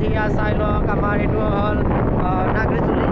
সেয়া চাই লওক আমাৰ এইটো হ'ল নাগৰিজুলি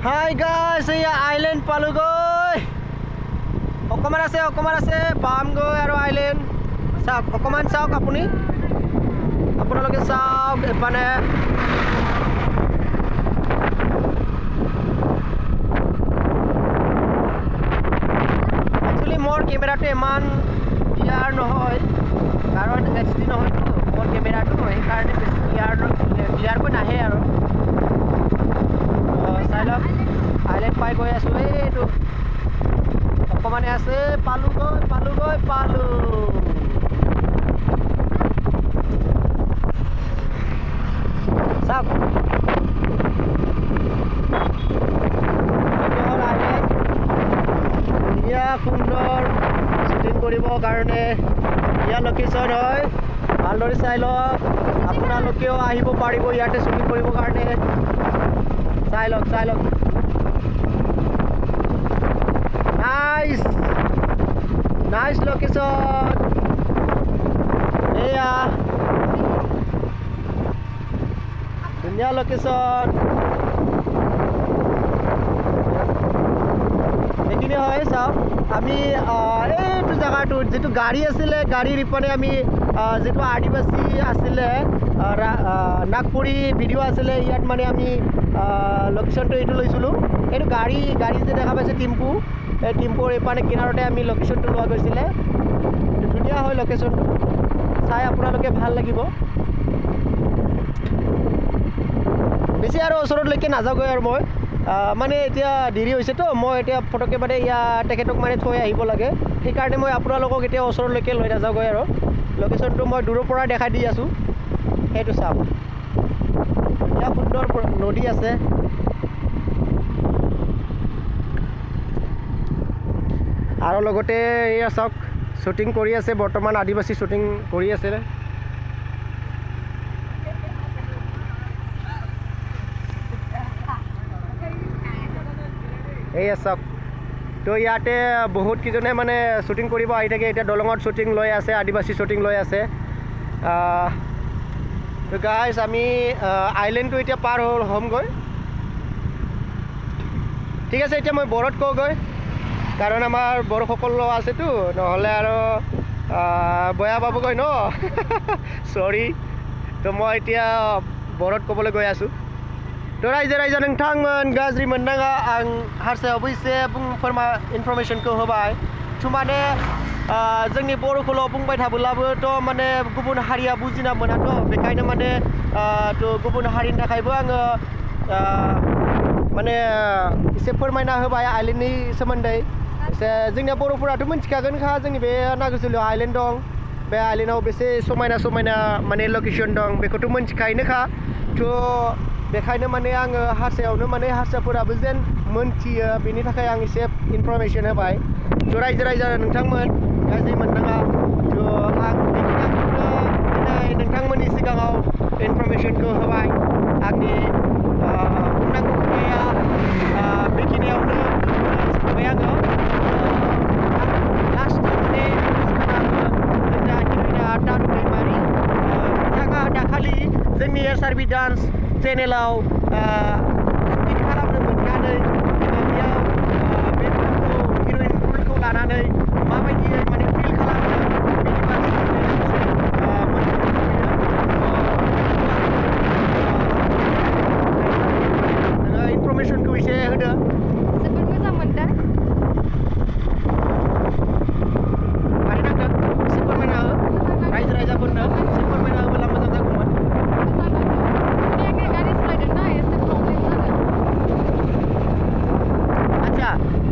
Hi guys, Iland palugoy. Okoman ase palm goy aro Iland. Sauk okoman sauk apuni. Apnaloke sauk epane. Actually more camera to eman clear no hoy. Karon HD no hoy to more camera to ei karone beshi clear ko nahe aro. Iland pai goi asu etu okomane ase palu sab ya kundor shooting koribo karone ya location hoy aldori sailo apuna lokeo ahibo paribo yate shooting koribo karone sailok nice location yeah dunia location ekine hoy sab ami etu jaga tu jetu gari asile gari ripane ami jetu adibasi asile nagpuri video asile yat mane ami location to etu loisulu etu gari je dekha paise timpu টিম্পোর এপানে কিনারতে আমি লোকেশনটো লোৱা গৈছিলে ধুনিয়া হয় লোকেশনটো চাই আপোনালোকে ভাল লাগিব বেছি আৰু ওচৰত লৈকে নাযাগৈ আৰু মই মানে এতিয়া দেৰি হৈছে তো মই এতিয়া ফটকে মানে ইয়া টেকেটক মানে থৈ আহিব লাগে সেই কাৰণে মই আপোনালোকক এতিয়া ওচৰত লৈকে লৈ নাযাগৈ আৰু লোকেশনটো মই দূৰৰ পৰা দেখাই দি আছো হেতু চাওক ইয়া সুন্দৰ নদী আছে আৰু লগতে ইয়া সক শুটিং কৰি আছে বৰ্তমান আদিবাসী শুটিং কৰি আছে এই সক তো ইয়াতে বহুত কিজনে মানে শুটিং কৰিব আহি থাকে এটা দলঙত শুটিং লৈ আছে আদিবাসী শুটিং লৈ আছে তো গাইস আমি আইল্যান্ড তো এটা পাৰ হম গৈ ঠিক আছে এতিয়া মই বৰত কও গৈ কাৰণ আমাৰ বড়ো সকল আছে তো নহলে আৰু বয়া বাবুগৈ ন সৰি তো মই এতিয়া বৰত কবলৈ গৈ আছো তো रायजो नोंथांमोन गाज्रि मोननाङा आं हारसायावबो एसे फोरमा इनफरमेशनखौ होबाय तो माने जोंनि बर'खौल' बुंबाय थाबोलाबोथ' माने गुबुन हारिया बुजिना मोनाथ' बेखायनो माने तो गुबुन हारिनि थाखायबो आङो माने एसे फोरमायना होबाय आइलेन्डनि सोमोन्दै एसे जोंनि बर'फोराथ' मिथिखागोनखा जोंनि बे नागरिजुलियाव आइलेन्ड दं बे आइलेन्डआव बेसे समायना माने लोकेशन दं बेखौथ' मिथिखायोनोखा तो बेखायनो माने आङो हारसायावनो माने हारसाफोराबो जेन मोनथियो बेनि थाखाय आं एसे इनफरमेशन होबाय तो रायजो नोंथांमोन गाज्रि मोननाङा तो आं बेखिनिखौनो दिनै नोंथांमोननि सिगाङाव इनफरमेशनखौ होबाय आंनि बुंनांगौ खोथाया बेखिनियाव चान्स चेनेलाव सुटिं खालामनो मोननानै बेयाव बे हिर'इन रलखौ लानानै माबायदियै माने फिल खालामो बेनि बागै नोङो इनफरमेसनखौ एसे होदो। जोबोद मोजां मोनदों। मारै नांदों एसे फोरमायना हो रायजो राजाफोरनो एसे फोरमायना होब्ला मोजां जागौमोन। आच्छा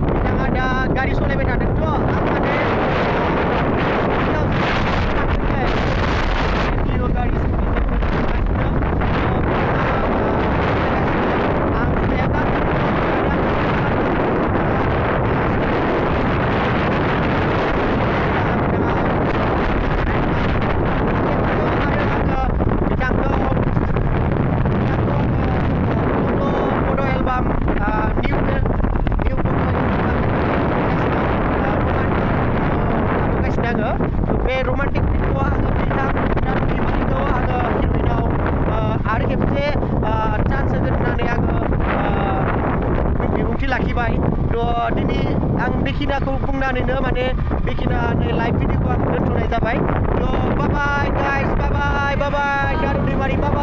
बिथाङा दा गारि सालायबाय थादोंथ' आं माने गारि बे रमान्टिक भिडिअ आङो बिथां बिमानिखौ आङो हिर'इनाव आरो खेबसे चान्स होगोन होननानै आङो बिबुंथि लाखिबाय। थ' दिनै आं बेखिनिखौ बुंनानैनो माने बेखिनि लाइभ भिडिअखौ आं दोनथ'नाय जाबाय। थ' bye bye guys, bye bye दारु दैमारि बाय।